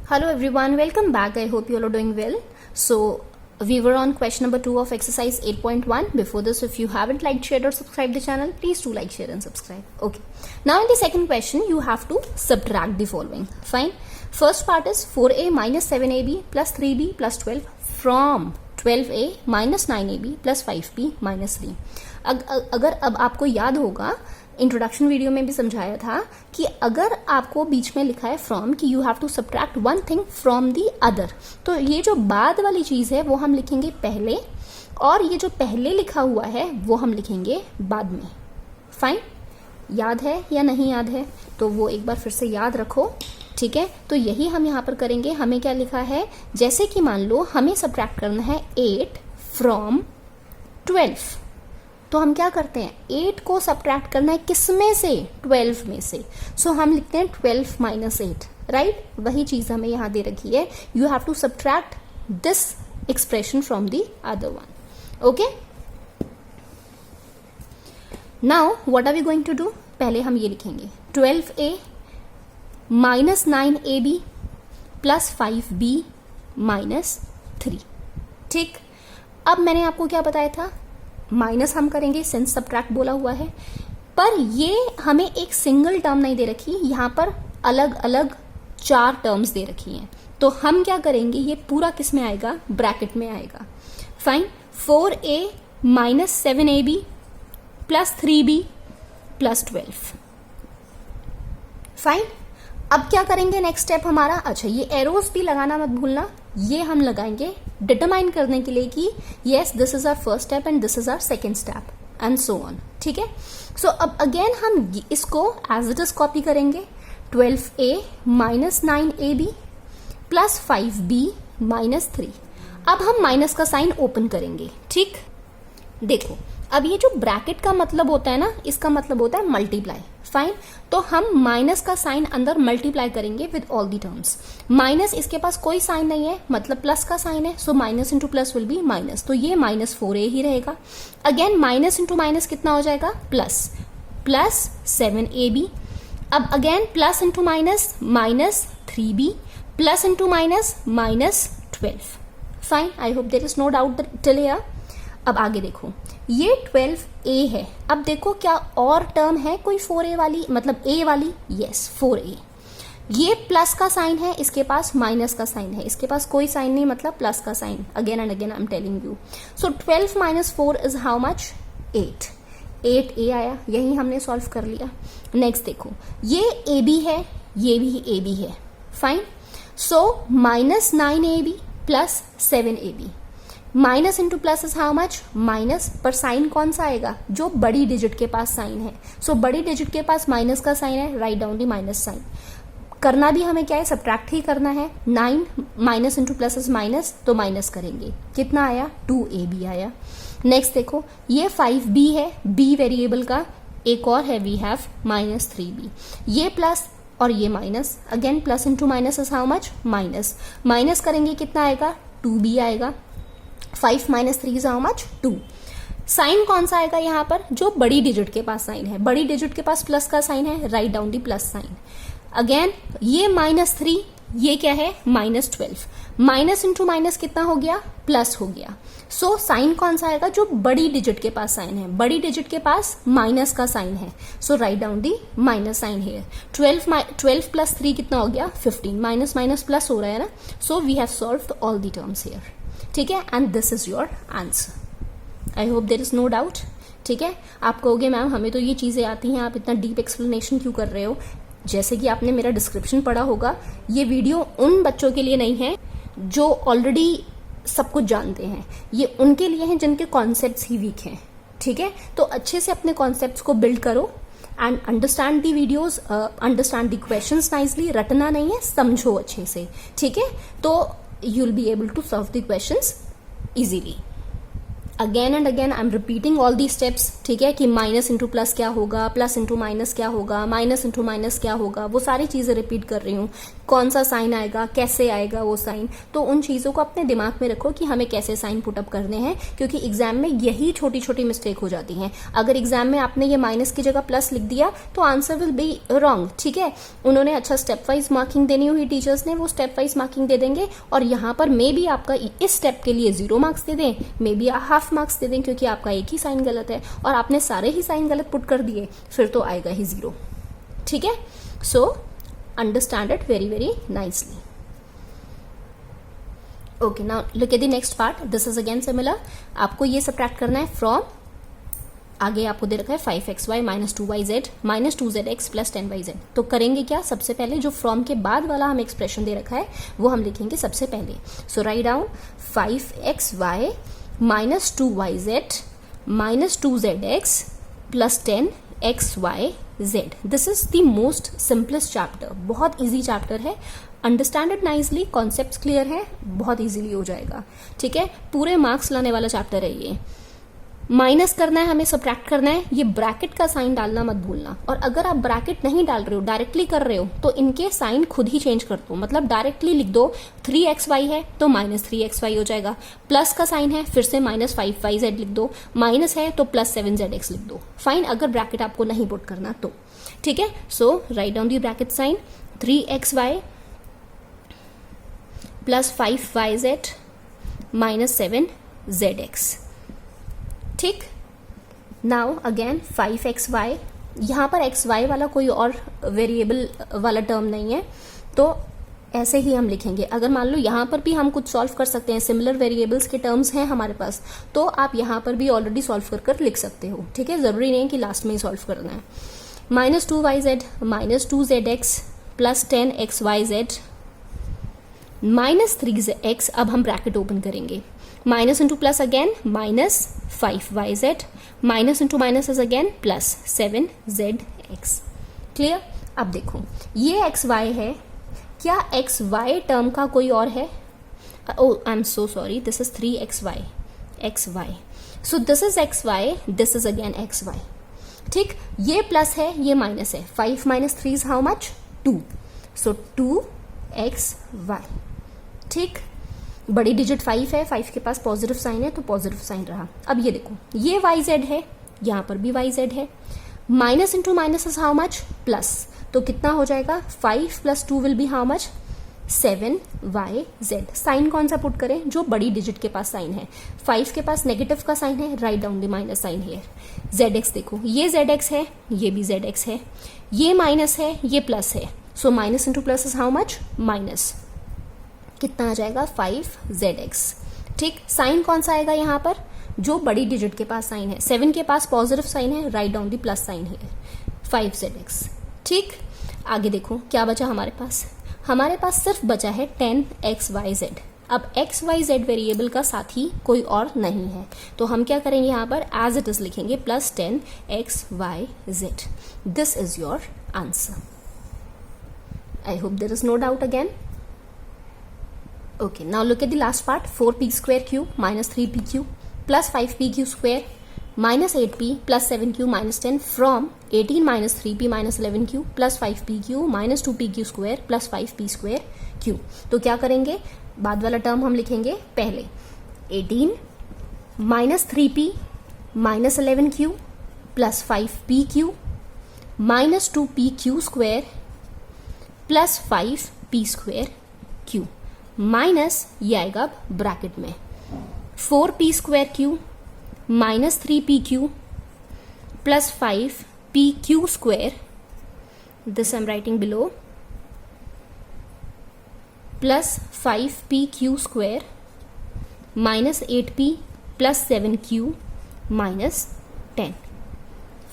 Hello everyone, welcome back. I hope you all are doing well. So we were on question number 2 of exercise 8.1. Before this, if you haven't liked, shared or subscribed the channel, please do like, share and subscribe. Okay. Now in the second question, you have to subtract the following. Fine. First part is 4a minus 7ab plus 3b plus 12 from 12a minus 9ab plus 5b minus 3. अगर अब आपको याद होगा, introduction video में भी समझाया था कि अगर आपको बीच में लिखा है फ्रॉम कि you have to subtract one thing from the other, तो ये जो बाद वाली चीज है वो हम लिखेंगे पहले और ये जो पहले लिखा हुआ है वो हम लिखेंगे बाद में. फाइन. याद है या नहीं याद है तो वो एक बार फिर से याद रखो. ठीक है, तो यही हम यहाँ पर करेंगे. हमें क्या लिखा है, जैसे कि मान लो हमें सब्ट्रैक्ट करना है 8 फ्रॉम 12, तो हम क्या करते हैं, 8 को सब्ट्रैक्ट करना है किस में से, 12 में से. सो हम लिखते हैं 12 माइनस 8. राइट, वही चीज हमें यहां दे रखी है. You have to subtract this expression from the other one. Okay, now what are we going to do. पहले हम ये लिखेंगे 12a minus 9ab plus 5b minus 3. ठीक, अब मैंने आपको क्या बताया था, माइनस हम करेंगे सिंस सब्ट्रैक्ट बोला हुआ है, पर ये हमें एक सिंगल टर्म नहीं दे रखी, यहां पर अलग अलग 4 टर्म्स दे रखी हैं. तो हम क्या करेंगे, ये पूरा किस में आएगा, ब्रैकेट में आएगा. Fine. 4a minus 7ab plus 3b plus 12. Fine. अब क्या करेंगे, नेक्स्ट स्टेप हमारा, अच्छा ये एरोज भी लगाना मत भूलना, ये हम लगाएंगे डिटरमाइन करने के लिए कि yes this is our first step and this is our second step and so on. ठीक है, सो अब अगेन हम इसको एज इट इज कॉपी करेंगे. 12a minus 9ab plus 5b minus 3. अब हम माइनस का साइन ओपन करेंगे. ठीक, देखो अब ये जो ब्रैकेट का मतलब होता है ना, इसका मतलब होता है मल्टीप्लाई. फाइन, तो हम माइनस का साइन अंदर मल्टीप्लाई करेंगे with all the terms. Minus इसके पास कोई साइन नहीं है, मतलब प्लस का साइन है, so minus into plus will be minus, तो ये माइनस 4a ही रहेगा. अगेन माइनस इंटू माइनस कितना हो जाएगा, प्लस, प्लस 7ab. अब again plus into minus minus 3b plus into minus minus 12. Fine, I hope there is no doubt till here. अब आगे देखो, ये 12a है. अब देखो क्या और टर्म है कोई 4a वाली, मतलब a वाली, यस 4a. ये प्लस का साइन है, इसके पास माइनस का साइन है, इसके पास कोई साइन नहीं, मतलब प्लस का sign. Again and again I am telling you. So 12 minus 4 is how much, 8. 8a आया, यही हमने सॉल्व कर लिया. नेक्स्ट देखो, ये ab है, ये भी ab है. Fine. So minus 9ab plus 7ab. Minus into plus is how much, minus, पर साइन कौन सा आएगा, जो बड़ी डिजिट के पास साइन है. सो बड़ी डिजिट के पास माइनस का साइन है, write down the minus sign. करना भी हमें क्या है, सब्ट्रैक्ट ही करना है. 9 minus into plus is minus, तो माइनस करेंगे. कितना आया, 2ab आया. नेक्स्ट देखो, ये 5b है, b वेरिएबल का एक और है, वी हैव माइनस 3b. ये प्लस और ये minus, again plus into minus is how much, minus. Minus करेंगे कितना आएगा, 2b आएगा. 5 minus 3 is how much, 2. Sign कौन सा आएगा यहाँ पर, जो बड़ी डिजिट के पास साइन है. बड़ी डिजिट के पास प्लस का साइन है, राइट डाउन दी प्लस साइन. अगेन ये माइनस 3, ये क्या है, माइनस 12. माइनस इंटू माइनस कितना हो गया, प्लस हो गया. सो साइन कौन सा आएगा, जो बड़ी डिजिट के पास साइन है. बड़ी डिजिट के पास माइनस का साइन है, so write down the minus sign here. 12 plus 3 कितना हो गया, 15. माइनस माइनस प्लस हो रहा है ना, so we have solved all the terms here. ठीक है, and this is your answer. I hope there is no doubt. ठीक है, आप कहोगे मैम हमें तो ये चीजें आती हैं, आप इतना डीप एक्सप्लेनेशन क्यों कर रहे हो. जैसे कि आपने मेरा डिस्क्रिप्शन पढ़ा होगा, ये वीडियो उन बच्चों के लिए नहीं है जो ऑलरेडी सब कुछ जानते हैं, ये उनके लिए है जिनके कॉन्सेप्ट्स ही वीक हैं. ठीक है, तो अच्छे से अपने कॉन्सेप्ट्स को बिल्ड करो and understand the videos, understand the questions nicely. रटना नहीं है, समझो अच्छे से. ठीक है, तो you'll be able to solve the questions easily. Again and again I am repeating all the steps, ठीक है, कि माइनस इंटू प्लस क्या होगा, प्लस इंटू माइनस क्या होगा, माइनस इंटू माइनस क्या होगा, वो सारी चीजें रिपीट कर रही हूँ। कौन सा साइन आएगा, कैसे आएगा वो साइन, तो उन चीजों को अपने दिमाग में रखो कि हमें कैसे साइन पुटअप करने हैं, क्योंकि एग्जाम में यही छोटी छोटी मिस्टेक हो जाती है। अगर एग्जाम में आपने ये माइनस की जगह प्लस लिख दिया तो आंसर विल बी रॉन्ग, ठीक है। उन्होंने अच्छा स्टेप वाइज मार्किंग देनी हुई टीचर्स ने, वो स्टेप वाइज मार्किंग दे देंगे, और यहाँ पर मे बी आपका इस स्टेप के लिए 0 मार्क्स दे दें, मे बी हाफ मार्क्स दे दें, क्योंकि आपका एक ही साइन गलत है और आपने सारे ही साइन गलत पुट कर दिए, फिर तो आएगा ही 0, ठीक है। So understand it very very nicely. Okay, now look at the next part. This is again similar. आपको ये सब्ट्रैक्ट करना है फ्रॉम, आगे आपको दे रखा है 5xy minus 2yz minus 2zx plus 10yz। तो करेंगे क्या, सबसे पहले जो फ्रॉम के बाद वाला हमें एक्सप्रेशन दे रखा है वो हम लिखेंगे सबसे पहले। So write down 5xy minus 2yz minus 2zx plus 10xyz। This is the most simplest chapter, बहुत इजी चैप्टर है। Understand it nicely, concepts clear है, बहुत इजीली हो जाएगा, ठीक है। पूरे मार्क्स लाने वाला चैप्टर है ये। माइनस करना है हमें, सब्ट्रैक्ट करना है, ये ब्रैकेट का साइन डालना मत भूलना। और अगर आप ब्रैकेट नहीं डाल रहे हो, डायरेक्टली कर रहे हो, तो इनके साइन खुद ही चेंज कर दो। मतलब डायरेक्टली लिख दो 3xy है तो माइनस 3xy हो जाएगा, प्लस का साइन है फिर से माइनस 5yz लिख दो, माइनस है तो प्लस 7zx लिख दो। फाइन, अगर ब्रैकेट आपको नहीं पुट करना तो, ठीक है। So write down the bracket sign 3xy plus 5yz minus 7zx, ठीक। नाउ अगेन 5xy, यहाँ पर xy वाला कोई और वेरिएबल वाला टर्म नहीं है, तो ऐसे ही हम लिखेंगे। अगर मान लो यहाँ पर भी हम कुछ सॉल्व कर सकते हैं, सिमिलर वेरिएबल्स के टर्म्स हैं हमारे पास, तो आप यहाँ पर भी ऑलरेडी सॉल्व कर लिख सकते हो, ठीक है। जरूरी नहीं कि लास्ट में ही सॉल्व करना है। Minus 2yz minus 2zx plus 10xyz minus 3x। अब हम ब्रैकेट ओपन करेंगे, minus into plus again minus 5yz minus into minus is again plus 7zx। Clear. अब देखो ये xy है, क्या xy टर्म का कोई और है? Oh I am so sorry, this is 3xy xy। So this is xy, this is again xy, ठीक। ये प्लस है, ये माइनस है। 5 minus 3 is how much? 2। So 2xy, ठीक। बड़ी डिजिट 5 है, 5 के पास पॉजिटिव साइन है तो पॉजिटिव साइन रहा। अब ये देखो ये yz है, यहां पर भी yz है। Minus into minus is how much? Plus. तो कितना हो जाएगा? 5 plus 2 will be how much? 7yz। Sign कौन सा पुट करें? जो बड़ी डिजिट के पास साइन है। 5 के पास नेगेटिव का साइन है, write down the minus sign here. zx देखो, ये zx है, ये भी zx है, ये माइनस है, ये प्लस है। So minus into plus is how much? Minus. कितना आ जाएगा? 5zx, ठीक। साइन कौन सा आएगा यहाँ पर? जो बड़ी डिजिट के पास साइन है। 7 के पास पॉजिटिव साइन है, राइट डाउन दी प्लस साइन है, 5zx, ठीक। आगे देखो क्या बचा हमारे पास? हमारे पास सिर्फ बचा है 10xyz। अब xyz वेरिएबल का साथी कोई और नहीं है, तो हम क्या करेंगे यहाँ पर? एज इट इज लिखेंगे plus 10xyz। This is your answer. I hope there is no doubt again. Okay, now look at the last part. 4p square cube minus 3pq plus 5pq square minus 8p plus 7q minus 10 from 18 minus 3p minus 11q plus 5pq minus 2pq square plus 5p square q। तो क्या करेंगे? बाद वाला term हम लिखेंगे पहले। 18 minus 3p minus 11q plus 5pq minus 2pq square plus 5p square q minus ये आएगा ब्रैकेट में 4p square Q minus 3pq plus 5pq square, this I am writing below, plus 5pq square minus 8p plus 7q minus 10।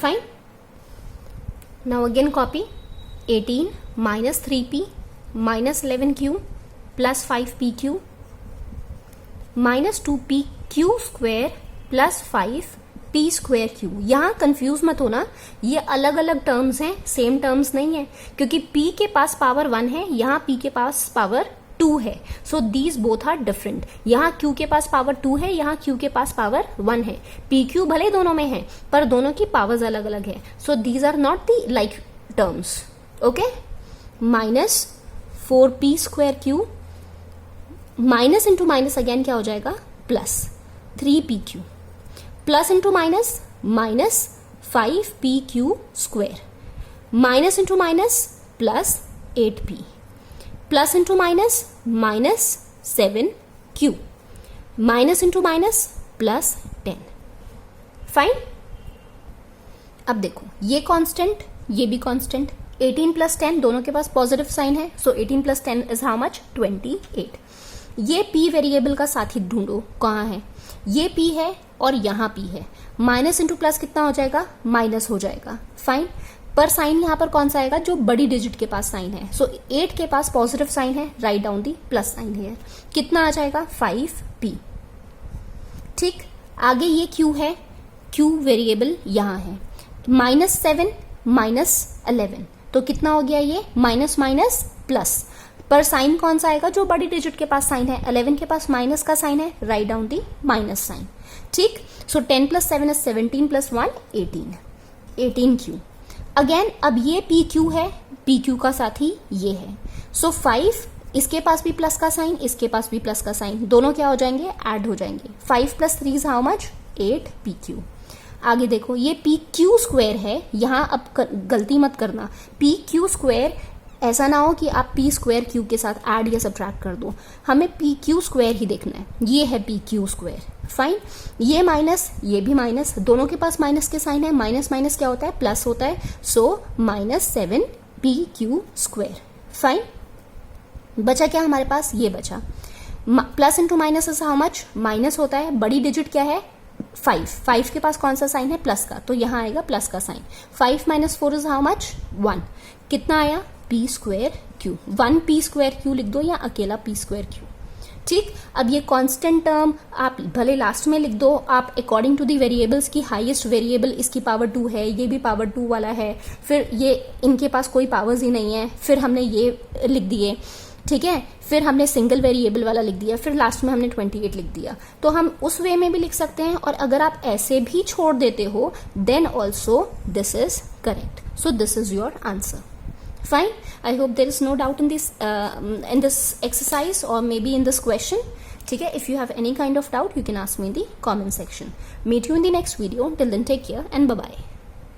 Fine. Now again copy. 18 minus 3p minus 11q plus 5pq minus 2pq square plus 5p square q। यहाँ confuse मत होना, ये अलग अलग terms हैं, same terms नहीं है, क्योंकि p के पास पावर 1 है, यहाँ p के पास पावर 2 है, so these both are different. यहाँ Q के पास पावर 2 है, यहाँ Q के पास पावर 1 है। PQ भले दोनों में है पर दोनों की पावर्स अलग अलग है, so these are not the like terms. Okay, minus 4p square Q, minus into minus again क्या हो जाएगा, plus 3pq, plus into minus minus 5pq square, minus into minus plus 8p, plus into minus minus 7q, minus into minus plus 10। Fine. अब देखो ये constant, ये भी constant, 18 plus 10 दोनों के पास पॉजिटिव साइन है, सो 18 प्लस 10 इज हाउ मच, 28। ये p variable का साथी ढूंढो कहाँ है, ये p है और यहाँ p है, माइनस इंटू प्लस कितना हो जाएगा, माइनस हो जाएगा। फाइन, पर साइन यहाँ पर कौन सा आएगा, जो बड़ी डिजिट के पास साइन है, सो 8 के पास पॉजिटिव साइन है, राइट डाउन दी प्लस साइन है, कितना आ जाएगा, 5p। ठीक, आगे ये q है, q वेरिएबल यहाँ है, -7 -11, तो कितना हो गया ये, माइनस माइनस प्लस, पर साइन कौन सा आएगा, जो बड़ी डिजिट के पास साइन है, 11 के पास माइनस का साइन है, write down the minus sign. ठीक, so 10 plus 7 is 17 plus 1 18, 18q। अगेन अब ये pq है, pq का साथी ये है, सो 5, इसके पास भी प्लस का साइन, इसके पास भी प्लस का साइन, दोनों क्या हो जाएंगे, ऐड हो जाएंगे। 5 plus 3 is how much, 8pq। आगे देखो ये pq स्क्वायर है, यहाँ अब गलती मत करना, pq स्क्वायर ऐसा ना हो कि आप p स्क्वायर q के साथ ऐड या सब्ट्रैक्ट कर दो, हमें pq स्क्वायर ही देखना है, ये है pq स्क्वायर। फाइन, ये माइनस, ये भी माइनस, दोनों के पास माइनस के साइन है, माइनस माइनस क्या होता है, प्लस होता है, सो -7pq स्क्वायर। फाइन, बचा क्या हमारे पास, ये बचा, plus into minus is how much, minus होता है, बड़ी डिजिट क्या है, 5 के पास कौन सा साइन है, प्लस का, तो यहाँ आएगा प्लस का sign. 5 minus 4 is how much, 1, कितना आया, p square q, 1p square q लिख दो या अकेला p स्क्वायर q। ठीक, अब ये कांस्टेंट टर्म आप भले लास्ट में लिख दो, आप अकॉर्डिंग टू दी वेरिएबल्स की हाईएस्ट वेरिएबल इसकी पावर 2 है, ये भी पावर 2 वाला है, फिर ये इनके पास कोई पावर्स ही नहीं है, फिर हमने ये लिख दिए, ठीक है, फिर हमने सिंगल वेरिएबल वाला लिख दिया, फिर लास्ट में हमने 28 लिख दिया, तो हम उस वे में भी लिख सकते हैं, और अगर आप ऐसे भी छोड़ देते हो then also this is correct, so this is your answer. Fine, I hope there is no doubt in this exercise or maybe in this question. ठीक है, if you have any kind of doubt you can ask me in the comment section. Meet you in the next video. Till then, take care and bye bye.